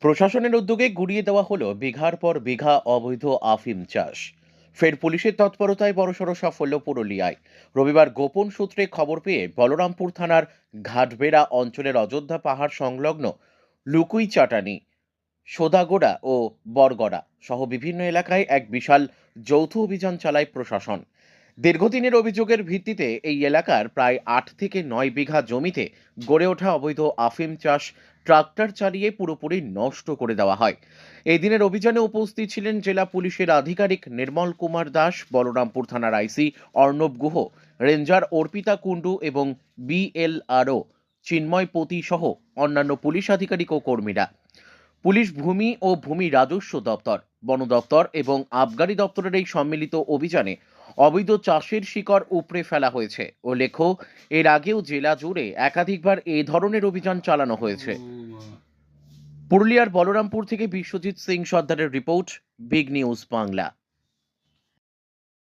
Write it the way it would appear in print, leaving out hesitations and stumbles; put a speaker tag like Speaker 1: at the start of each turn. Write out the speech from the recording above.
Speaker 1: প্রশাসনের উদ্যোগে গুড়িয়ে দেওয়া হলো বিঘার পর বিঘা অবৈধ আফিম চাষ। ফের পুলিশের তৎপরতায় বড়সড় সাফল্য পুরুলিয়ায়। রবিবার গোপন সূত্রে খবর পেয়ে বলরামপুর থানার ঘাটবেড়া অঞ্চলের অযোধ্যা পাহাড় সংলগ্ন লুকুই চাটানি, সোদাগোড়া ও বরগড়া সহ বিভিন্ন এলাকায় এক বিশাল যৌথ অভিযান চালায় প্রশাসন। দীর্ঘদিনের অভিযোগের ভিত্তিতে এই এলাকার প্রায় 8 থেকে 9 বিঘা জমিতে গড়ে ওঠা অবৈধ আফিম চাষ ট্রাক্টর চালিয়ে পুরোপুরি নষ্ট করে দেওয়া হয়। এই দিনের অভিযানে উপস্থিত ছিলেন জেলা পুলিশের আধিকারিক নির্মল কুমার দাস, বলরামপুর থানার আইসি অর্ণব গুহ, রেঞ্জার অর্পিতা কুণ্ডু এবং বিএলআরও চিন্ময় পতি সহ অন্যান্য পুলিশ আধিকারিক ও কর্মীরা। পুলিশ, ভূমি ও ভূমি রাজস্ব দপ্তর, বন দপ্তর এবং আবগারি দপ্তরের এই সম্মিলিত অভিযানে অবৈধ চাষের শিকড় উপড়ে ফেলা হয়েছে। উল্লেখ্য, এর আগেও জেলা জুড়ে একাধিকবার এই ধরনের অভিযান চালানো হয়েছে। পুরুলিয়ার বলরামপুর থেকে বিশ্বজিৎ সিং সর্দারের রিপোর্ট, বিগ নিউজ বাংলা।